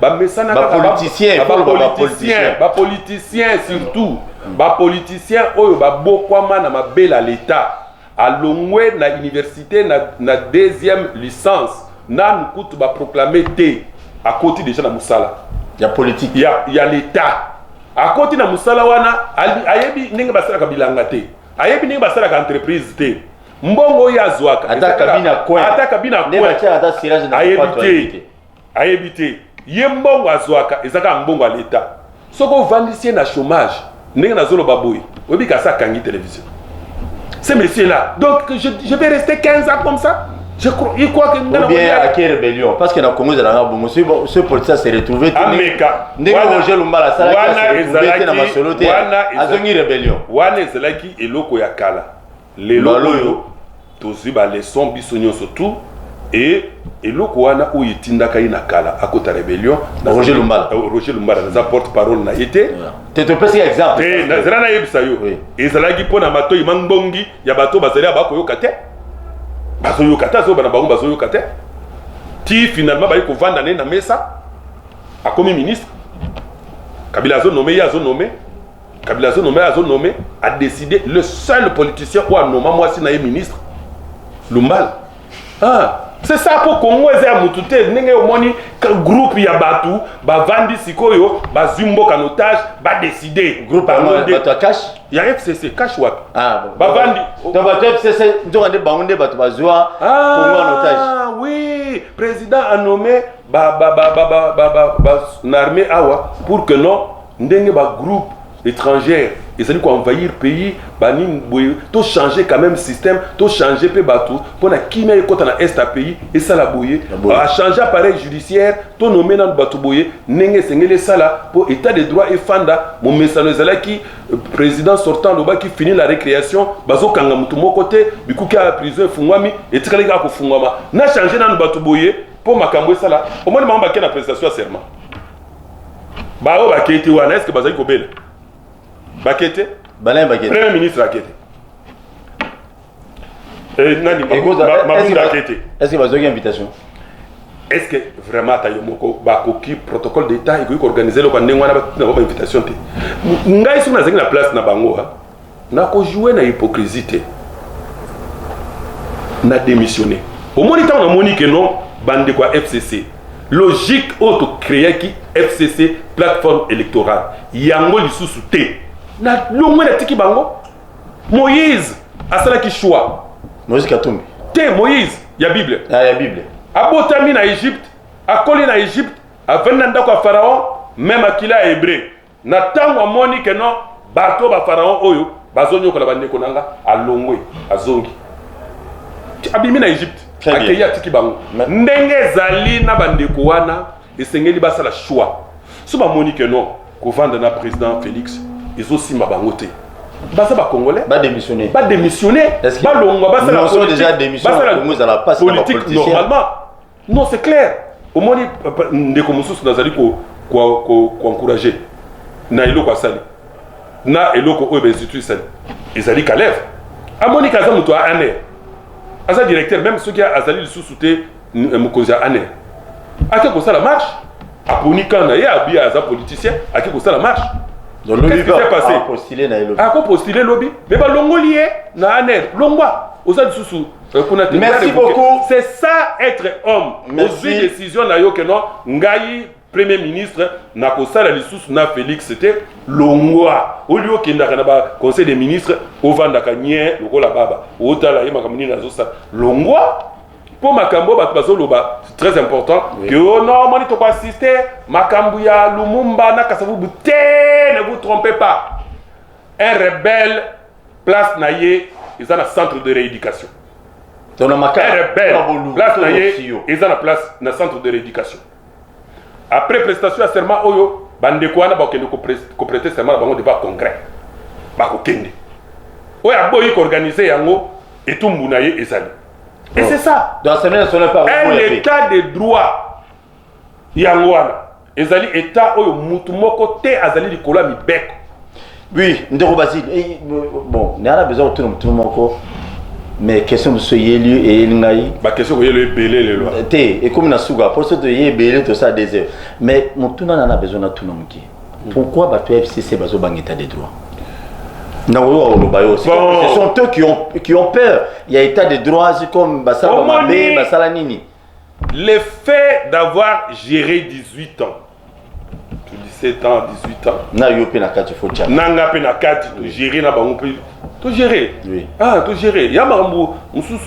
Ba politicien surtout. Ba politicien, oyo, ba bokwama na ma belle à l'État. À l'ongwe, na université, na deuxième licence. Na nous ba proclamer T. À côté déjà na Moussala. Il y a politique. Il y a l'État. À côté de Moussala wana, ayebi ninga basala kabilanga te. Ayebi ninga basala ka entreprise te. Mbongo ya zwaka. Ata kabina coin. Ata kabina coin. Ata sirage na ayebite. Ayebite. Ye mbongo azwaka ezaka mbongo à l'État. Soko vandisier na chômage. Ninga na zolo baboy. Obi ka sa kangi télévision. Ces messieurs là. Donc je vais rester 15 ans comme ça. Je crois, il croit que nous avons bien à quelle rébellion parce que dans le Congo, ce politicien s'est retrouvé. Américain. Roger Lumbala, ça s'est retrouvé dans ma soloté. Azongi rébellion. Wana Zelaki et Loko Yakala. Les Loko, tous les sons bisognos surtout. Et Loko Wana ou Yitindaka Inakala, à côté de la rébellion. Roger Lumbala. Roger Lumbala, dans sa porte-parole n'a été. Tu te passes exemple. Et Nazarana Yebsayo. Et Zelaki Pona Mato Imangbongi, Yabato Bazalia Bako Kate. Bazoyo kata zo bana bango bazoyo kata ti finalement ba ko vanda na mesa a comme ministre Kabila zo nommé ya zo nommé Kabila zo nommé a décidé le seul politicien ou a nommé moi si na ministre Lumbal C'est ça pour Congo eza ya mutu te ndenge omoni groupe ya batu bavandi sikoyo bazumbo en otage ba décider groupe bato ya cash ya FCC cash wapi bavandi donc bato ya FCC nzokande bango nde bato bazwa Congo en otage. Ah oui, président a nommé l'armée awa pour que non ndenge ba groupe étrangère et ça dit quoi envahir pays bani to changer quand même système to changer pe bateau pour na kimia ekota na est à pays et ça la boyer a changer appareil judiciaire to nommer dans bateau boyer nenge sengele sala pour état de droit et fanda mon message ezala qui président sortant loba qui finit la récréation bazo kanga mutu moko te bikuki a prison fungwami et tikali ka ko fungwama na changer dans bateau boyer pour makambo sala au moins mamba ke na prestation à serment ba o ba kete wana est-ce que bazali ko bela Bakete, Premier ministre Bakete. Est-ce que vous avez une invitation? Est-ce que vraiment tu as un protocole d'État et que vous organisez une invitation? Ngai sur la place na bango na ko jouer na hypocrisie na démissionné. Au moins on a moni que non bande quoi FCC. Logique auto créer qui FCC plateforme électorale. Yango lisusu te. Na longwe na tiki bango Moïse asala ki choix Moïse Katumbi te Moïse ya Bible ya Bible abotami na Égypte akoli na Égypte avenda ndako ya Pharaon même akila hébreu na tango amoni que non bato ba Pharaon oyo bazonyo kola bandeko nanga alongwe azongi abimi na Égypte akeya tiki bango ndenge zali na bandeko wana esengeli basala choix so ba moni que non ko vendre na président Félix ils aussi ma bangoté basa ba congolais ba démissionner ba longwa basa la politique déjà démissionné Congo za la passe politique normalement non c'est clair au moins ndeko mususu nazali ko encourager na eloko asali na eloko oyo institut sali ezali kalève amoni kaza muto a aner asa directeur même ceux qui a azali lisusu te mukonzi a aner ake ko sala marche aponi kana ya abi aza politicien ake ko sala marche. Donc l'objet a postulé na lobby. A postulé lobby, mais ba longo lié na aner, longwa oza sous. Merci beaucoup. C'est ça être homme. Merci. Aux décisions na yo que non ngai premier ministre na ko sala lisusu na Félix c'était longwa. Au lieu que ndaka na ba conseil des ministres au vanda ka nye lokola baba. Otala ye makamuni na zo sa longwa. Pour Makambo, c'est très important que non, on doit assister Makambo ya Lumumba na kasavu bute, ne vous trompez pas. Un rebelle place naie, ils ont un centre de rééducation. Un rebelle place naie, ils ont une place na centre de rééducation. Après prestation à serment oyo, bande ko na ba ko prêter serment bango de ba congrès. Ba ko kende. Oya boyi ko organiser yango et tout mbunaye ezali. Et c'est ça. Dans un état de droit. Yangwana. Ezali état oyo mutu moko te azali likola mi beko. Oui, ndeko Basile. Bon, on a besoin de tout le monde. Mais question de ce lieu et ngai. Ba question ko yelo belé les lois. Et comme na suga pour ce de yé belé tout ça désert. Mais mutu na a besoin de tout le monde. Pourquoi ba FCC bazo bang état de droit? Ce sont eux qui ont peur. Il y a état de droit, c'est comme Bassala Mabé, Bassala Nini. Le fait d'avoir géré 18 ans, 17 ans, 18 ans, Nanga Penakati, faut dire. Nanga Penakati, tu gérer na bango tu gérer. Oui. Ah, tu gérer. Il y a Marambo,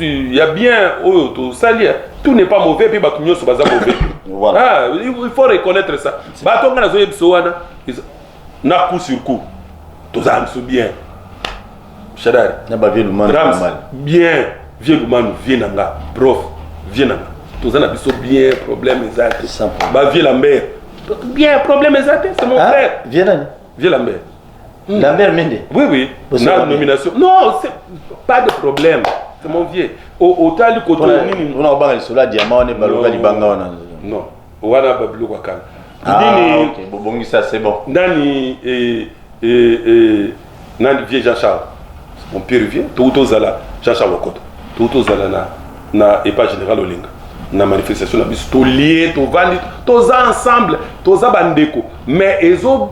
il y a bien, oh, tu salir. Tout n'est pas mauvais, puis Batumio se basa mauvais. Voilà. Ah, il faut reconnaître ça. Batonga na zoye bisowana, na coup sur coup. Tous âmes sont bien. Chadar. Bien. Vieux Lumanu, viens nanga. Prof, viens nanga. Tous âmes sont bien, problème exact. Bah, vieux Lambert. Bien, problème exact, c'est mon frère. Viens nanga. Vieux Lambert. Lambert Mende. Oui, oui. Na nomination. Non, c'est pas de problème. C'est mon vieux. Au tal du côté. On a bangal sur la diamant, on est baloga libanga. Non. Wana babilo wakana. Ah, ok. Bon, ça c'est bon. Nani Nani vieux Jean-Charles. Mon père vient. Tout zala Jean-Charles Wakoto. Tout zala na EPA général Olinga. Na manifestation na bis to lié to vandi tous ensemble tous bandeko mais ezo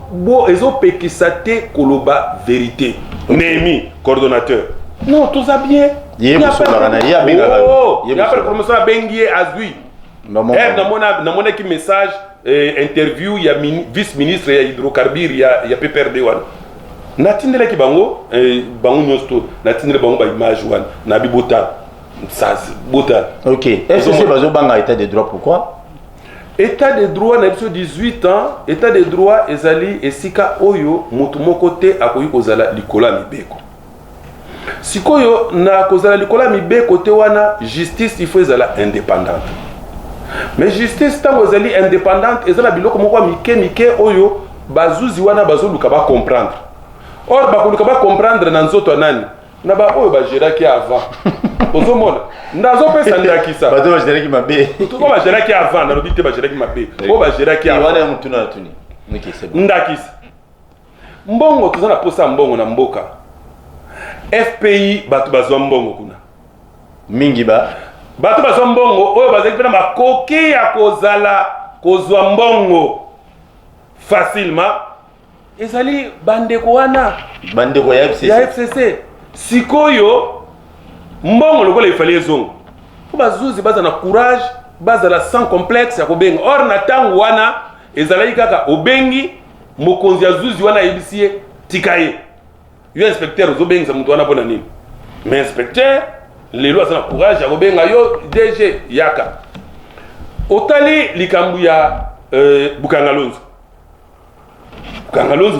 pekisate koloba vérité Némi coordonnateur non tous bien Il y a pas de promotion à Benguier Azui. Namona qui message interview il y a vice-ministre il y a hydrocarbures il y a PPRD wan. Natindele ki bango bango nyosto natindele bango ba image wan na bibota. Ça bota. OK. FCC bazo banga état de droit pourquoi? État de droit na biso 18 ans, état de droit ezali esika oyo mutu moko te akoyi kozala likola mibeko. Sikoyo na kozala likola mibeko te wana justice il faut ezala indépendante. Mais justice tango ezali indépendante ezala biloko moko mike oyo bazuzi wana bazoluka ba comprendre. Or bakoluka ba comprendre na nzoto nani na ba oyo ba geraki avant. Ozomona ndazo pesa ndakisa. Bazo ba geraki mabe. Tout ba geraki avant na lobité ba geraki mabe. O ba geraki avant. Wana mutuna na tuni. OK, c'est bon. Ndakisa. Mbongo tozana posa mbongo na mboka. FPI batu bazwa mbongo kuna. Mingi ba batu bazwa mbongo oyo bazali pena makoki ya kozwa mbongo facilement ezali bandeko wana bandeko ya FCC sikoyo mbongo lokola ifali ezongo po bazuzi baza na courage baza la sans complexe ya kobenga or na tango wana ezali kaka obengi mokonzi ya zuzi wana yebisi tikaye yo inspecteur ozobenga mutu wana pona nini mais inspecteur les lois sont courage ya kobenga yo DG yaka otali likambu ya Bukangalonzo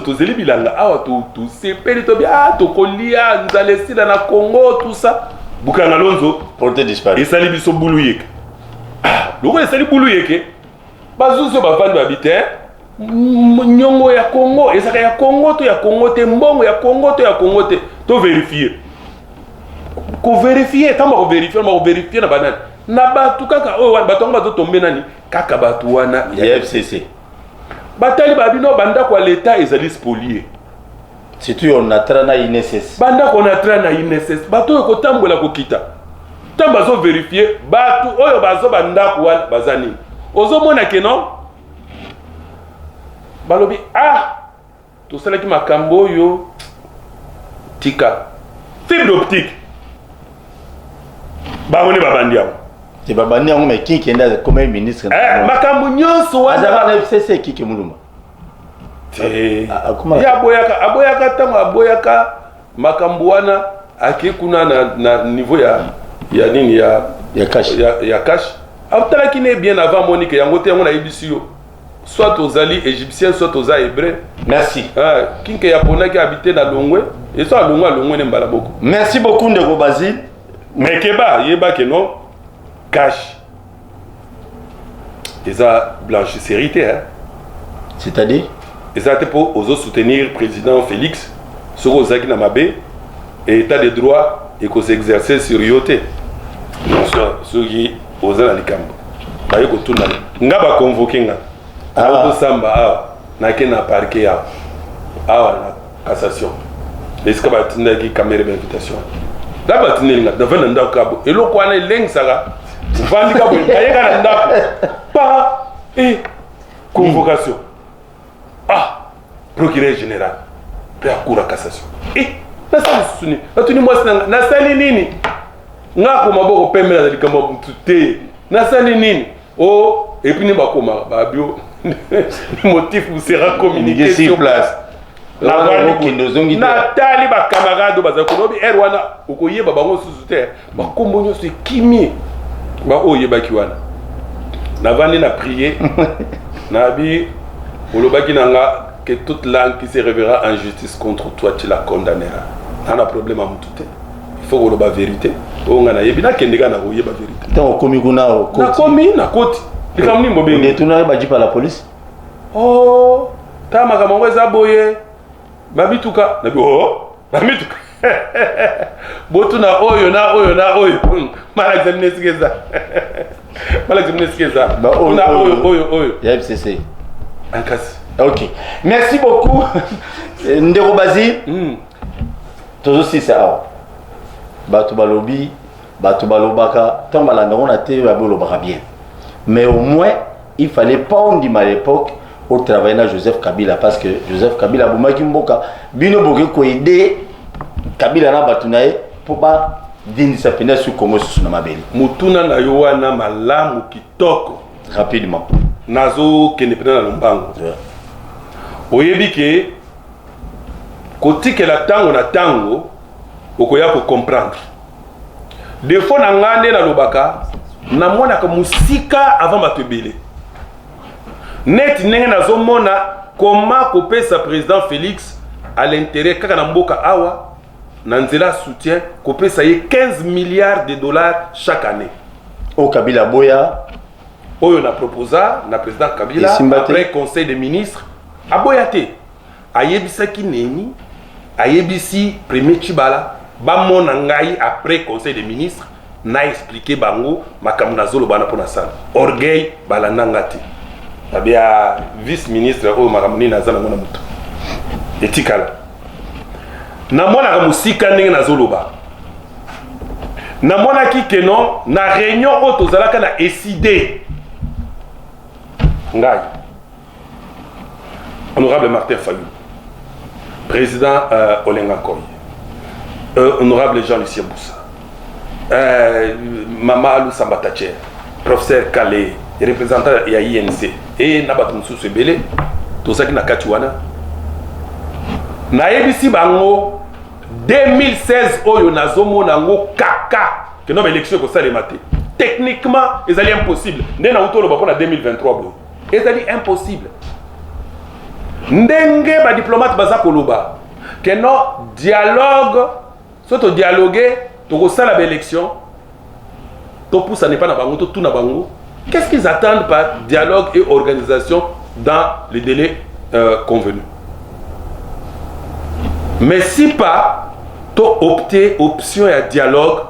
tozeli bilanga awa to sepeli to bia to kolia nzalesila na Congo tout ça Bukangalonzo porté disparu esali biso bulu yeke loko esali bulu yeke bazuzo bavandi babite nyongo ya Congo esaka ya Congo te mbongo ya Congo te to vérifier ko vérifier tamba ko vérifier na banane na batu kaka oyo wana batu bato tombe nani kaka batu wana ya FCC batali babino banda kwa l'état ezali spolié surtout on atra na INSS banda ko na tra na INSS batu ko tambola ko kita tamba zo vérifier batu oyo bazo banda ko wana bazani ozo mona ke non balobi to sala ki makambo yo tika fibre optique bamoni babandi yango te babandi yango mais qui kenda comme ministre makambo nyonso wana azala na FCC kiki muluma te ya aboyaka tango aboyaka makambo wana akekuna na niveau ya nini ya cash atalaki ne bien avant Monique yango te yango na yebisi yo soit ozali égyptien soit oza hébreu merci kinke ya ponaki habité na Longwe et soit Longwe ne mbala boko merci beaucoup ndeko Basile mais keba yeba ke non cash eza blanchisserie hein c'est-à-dire eza te pour ozo soutenir président Félix soko ozaki na mabe et état de droit et ko s'exercer sur yote sur qui oza na likambo baye ko tuna nga ba convoquer nga ko samba na ke na parquet awa na cassation est-ce que ba tinda ki caméra d'invitation d'abord tinga devant ndako kabo eloko wana elengisaka vandi kabo ayeka na ndako pa convocation procureur général pe akura cassation nasali suni natuni mwasi nanga nasali nini ngako maboko pembe na likambo mutute nasali nini et puis ni bakoma babio motif sera communiqué sur place natali bacamarade baza kolobi wana okoyeba bango susu te bakombo nyonso ekimi baoyebaki wana navandi na prier nabi olobaki nanga que toute langue qui se révérera en justice contre toi tu la condamneras nana problème à mutu te il faut koloba vérité onga nayebi nakendeka na koyeba vérité tant okomi kuna na koti likamni mbobenge ndetuna bajipa la police ta makambo eza boye babituka babituka botu na oyo malakizaminesikeza oyo ya FCC ankasi ok merci beaucoup ndeko Basile tozo sisa awa bato balobi bato balobaka tant balanda on a te balobaka bien mais au moins il fallait pas on dit à l'époque au travail na Joseph Kabila parce que Joseph Kabila bomaki mboka bino boke ko aider Kabila na batunaye pour ba Dindisa penda su Congo sous na mabeli. Mutuna na yo wana malamu kitoko. Rapidement. Nazo kende pena na lombango. Oyebi ke kotikela tango na tango okoya ko comprendre. Des fois na ngane na lobaka na mona ka musika avant batebele. Net ndenge nazomona comment kopesa président Félix à l'intérêt kaka na mboka awa na nzela soutien kopesa ye 15 milliards de dollars chaque année. Au Kabila Boya Oyo na proposa na président Kabila après conseil des ministres aboyate ayebisaki neni ayebisi premier Chibala ba mona ngai après conseil des ministres na expliquer bango makambo na zolo bana pona sala orgueil balanda ngati abia vice ministre o makambo ni nazana ngona mutu etikala na mona ka musika ndenge na zolo ba na mona ki keno na réunion o tozalaka na ECD ngai honorable Martin Fayou président Olenga Koy honorable Jean-Lucien Boussa Mama Alou Sambatache professeur Kale représentant ya INC et nabatu mususu ebele tozaki na kati wana na yebisi bango 2016 oyo nazomona ngo kaka que non élection ko salema te techniquement ezali impossible ndena utolo ba pona 2023 bo ezali impossible ndenge ba diplomate baza koloba que non dialogue soto dialoguer to ko sala ba élection to poussa ne pas na bango to tout na bango. Qu'est-ce qu'ils attendent par dialogue et organisation dans les délais convenus? Mais si pas, tu opter option et dialogue,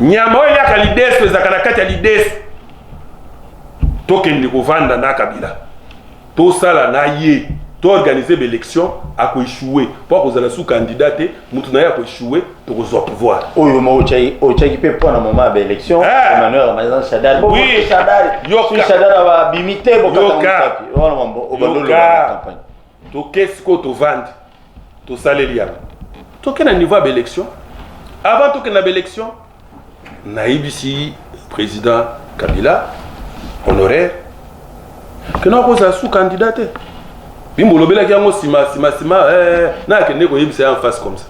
Nyama ya kalides les akanakati ya lides to kende ko vanda na Kabila to sala na ye to organiser l'élection à ko échouer pour que vous sous candidat mutu na ya ko échouer to ko zo pouvoir oyo mo ochaki pe pour na moment ba élection Emmanuel Ramazan Shadari oui Shadari va bimiter bokata wala mambo obandolo la campagne to qu'est-ce que to vendre to saler ya to kena niveau ba élection avant to kena ba élection na ibisi président Kabila honoraire que non ko sous candidat bimbo lobela ki yango sima na kende ko yebisa en face comme ça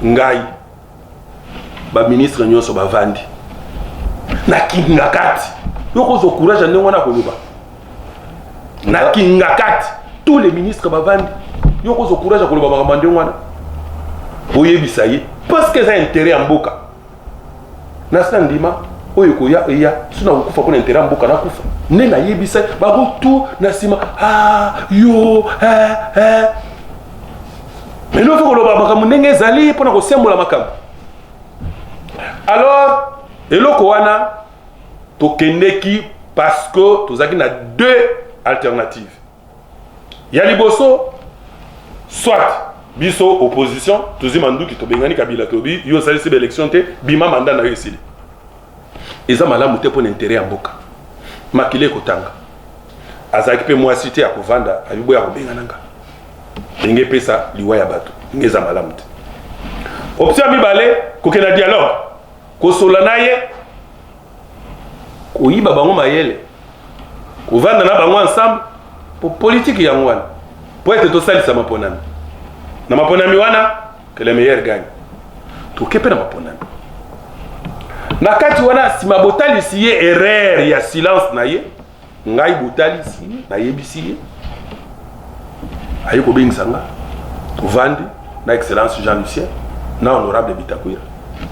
ngai ba ministre nyonso ba vandi na kinga kati yoko zo courage ndenge wana koloba na kinga kati tous les ministres ba vandi yoko zo courage koloba makambo ndenge wana boyebisa ye parce que ça intérêt en mboka na sandima oyo ko ya suna kufa ko intérêt en mboka na kufa ne na yebisa babo tout na sima yo mais no faut koloba makambo ndenge ezali pona ko sembola makambo alors eloko wana to kendeki parce que tozaki na deux alternatives ya liboso soit biso opposition tozima nduki to bengani Kabila tobi yo sali se élection te bima mandat na yo esili eza malamu te pona intérêt en mboka makile kotanga azaki pe moi cité ya kovanda abibo ya kobenga nanga ndenge pesa liwa ya bato ngeza malamu te option mibale kokena dialogue kosola naye koyiba bango mayele kovanda na bango ensemble pour politique ya ngwana pour être to salisa maponami na maponami wana que le meilleur gagne to kepe na maponami na kati wana sima botali siye erreur ya silence na ye ngai botali siye na yebisi ye ayi ko bengisanga vandi na excellence Jean-Lucien na honorable Bitakwira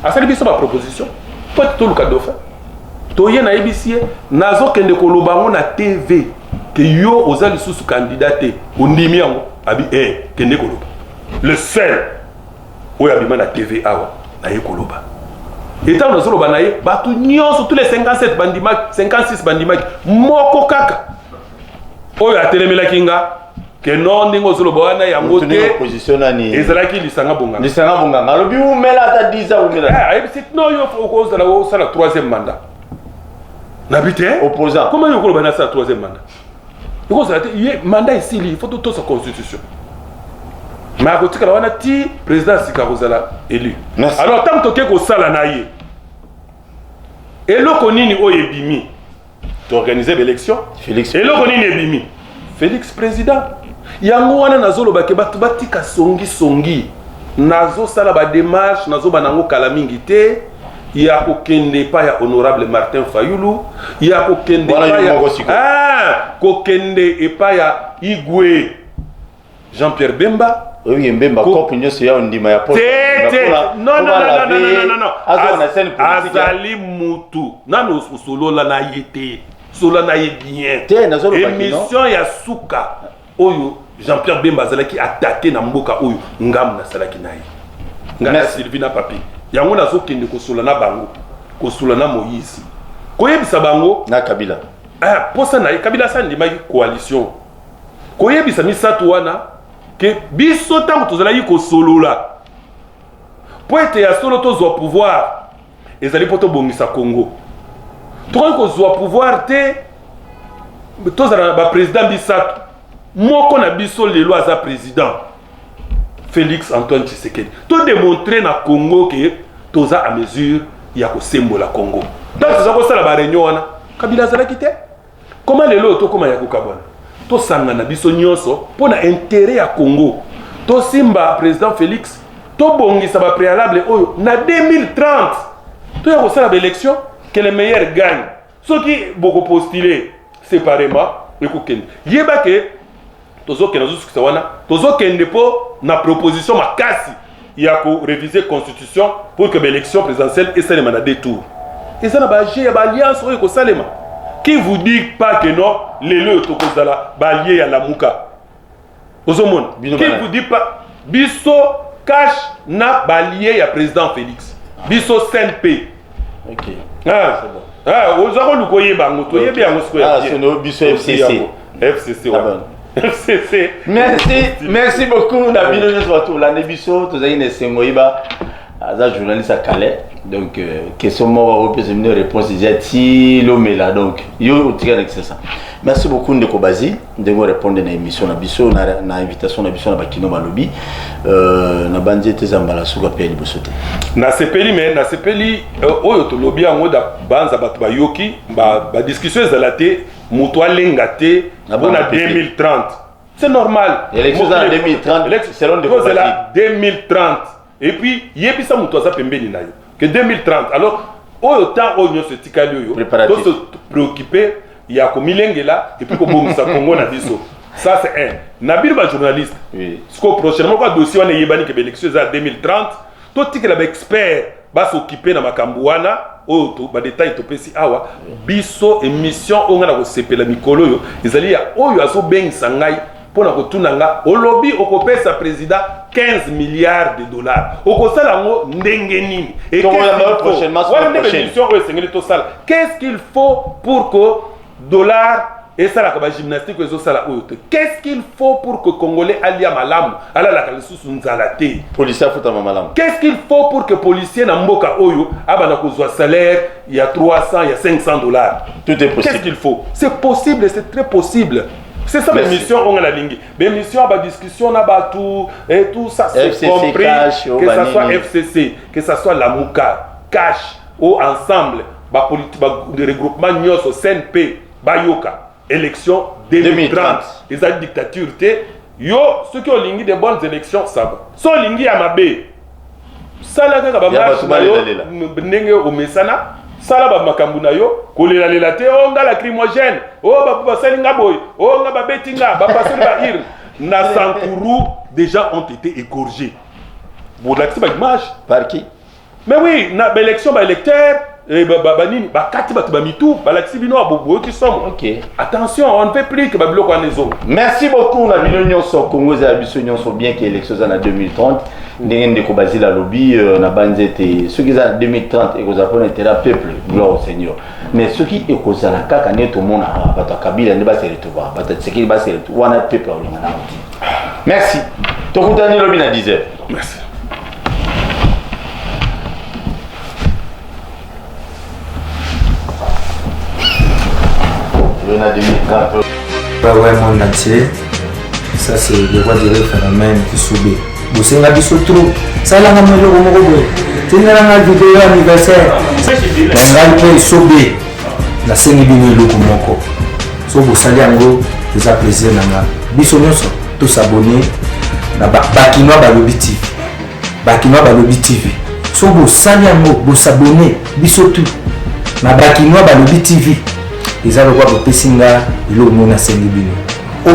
asali biso ba proposition peut tout le cadeau fait to ye na yebisi ye nazo kende ko lobango na TV que yo ozali sous candidaté ondimi yango abi kende ko loba le seul oyo abima na TV awa na ye ko loba. Et tant que nous avons tous les 57 bandimak, 56 bandimak, moko kaka. Oyo atelemi la kinga, que non ningo zolo boana ya ngote. Positionnani. Ezalaki lisanga bonga. Lisanga bonga. Ngalobi ou mela ta 10 ans ou mela. C'est non yo faut cause de la troisième mandat. N'habite opposant. Comment yo ko bana sa troisième mandat? Yo ça mandat ici il faut tout sa constitution. mais à côté on a ti président Sikarozala élu. Merci. Alors tant que ko sala na ye et le konini oyebimi d'organiser l'élection Félix et le konini ebimi Félix président yango wana nazolo bake batika songi nazo sala ba démarche nazo banango kala mingi te ya kokende pa ya honorable Martin Fayulu ya kokende pa ya kokende e pa ya Igwe Jean-Pierre Bemba. Oui, Mbemba kopinyo c'est ya ndima ya poste. Non. Azali mutu. Nano solo la na yete. Solo na ye bien. Émission ya suka. Oyo Jean-Pierre Bemba azala ki attaqué na mboka oyo ngam na salaki na ye. Ngana Sylvina Papi. Yango na zokende ko solo na bango. Ko solo na Moïse. Koyebisa bango na Kabila. Posa na Kabila sa ndima coalition. Koyebisa misatu wana que biso tango tozala yi ko solola po ete ya solo tozwa pouvoir ezali po tobongisa Congo tokoki kozwa pouvoir te tozala ba président bisatu moko na biso lelo aza président Félix Antoine Tshisekedi to démontrer na Congo que toza à mesure ya kosembola Congo donc toza kosala ba réunion wana Kabila azalaki te comment lelo tokoma ya kokabwana to sangana biso nyonso pona intérêt ya Congo to simba président Félix to bongisa ba préalable oyo na 2030 to ya kosala ba élection que les meilleurs gagnent ceux qui beaucoup postuler séparément ekokende yeba ke tozo kena zo sukisa wana tozo kende po na proposition makasi ya ko réviser constitution pour que l'élection présidentielle et ça les mandat deux tours et ça na ba G ba alliance oyo ko salema. Qui vous dit pas que non, les deux tokozala balié à la mouka. Ozomon. Qui vous dit pas biso cash na balié à président Félix. Biso CNP. OK. Ah, c'est bon. Ozako lukoye bango to yebi yango sko ya. C'est no biso FCC. FCC ouais. FCC. Merci beaucoup na bino nyoso bato la nebiso tozali ne sengoyiba. Aza journaliste à Calais, donc question mort au une réponse déjà ti l'omela donc yo tika avec ça. Merci beaucoup Ndeko Bazi de vous répondre na émission na biso na invitation na biso na bakino balobi na bandi te zambala suka pe libosote. Na sepeli mais na sepeli oyo to lobi yango da banza bato bayoki ba discussion ezalate moto alengate na 2030. C'est normal. L'élection en 2030 selon Ndeko Bazi. 2030. Et puis, il y a ça que 2030. Alors, au temps où nous se se préoccuper, il y a comme là et puis comme ça Congo na biso. Ça c'est un. Nabil ba journaliste. Oui. Ce que prochainement quoi dossier on est que l'élection est en 2030, tout tika la expert va s'occuper na makambuana au to ba détail to pesi awa biso émission on a ko sepela mikolo yo ezali ya oyo azo beng sangai pour na kotunanga au lobby au kopesa président 15 milliards de dollars au kosala ngo ndenge nini et qu'est-ce qu'il faut pour que dollar et ça la gymnastique et ça qu'est-ce qu'il faut pour que congolais alia malamu ala la kalisusu nzalate policier futa malamu qu'est-ce qu'il faut pour que policier na mboka oyo abana kozwa salaire il y a 300 il y a 500 dollars tout est possible qu'est-ce qu'il faut c'est possible c'est très possible. C'est ça l'émission on a la ligne. L'émission a discussion na batou et tout ça c'est compris que ça soit FCC, que ça soit la Mouka, Cash ou ensemble, ba politique de regroupement nyos CNP, Bayoka, élection 2030. Les dictatures yo ceux qui ont ligne de bonnes élections ça va. So ligne ya mabe. Ça la ka ba marche ndenge o mesana. Sala ba makambu na yo kolela lela te o nga lacrymogène o ba salinga boy o nga ba betinga ba passer ba ir na Sankuru déjà ont été égorgés pour l'accès ba image par qui mais oui na élection ba électeur et ba nini ba kati ba mitou ba l'accès bino abobo qui sont OK attention on ne fait plus que ba biloko en maison. Merci beaucoup na bino so Congo za biso nyonso bien que élection en 2030 Ndeko Bazi la lobby na banzete ceux qui sont en 2030 et qu'on a intérêt peuple gloire au Seigneur mais ceux qui est cause la kaka neto mona bata Kabila ne ba se retrouver bata Tshisekedi ba se retrouver wana peuple au lingana. Merci tokutani lobby na 10h. Merci. On a 2030 ouais, monde entier. Ça, c'est le roi du phénomène qui subit. bosenga biso trop salanga eloko moko boye tindelanga video ya anniversaire na ngai mpe esobe nasengi bino eloko moko so bosali yango eza plaisir na nga biso nyonso tosabone na bakinois balobi tv bakinois balobi tv so bosali yango bosabone biso tu na bakinois balobi tv eza lokwa bopesi nga eloko moko nasengi bino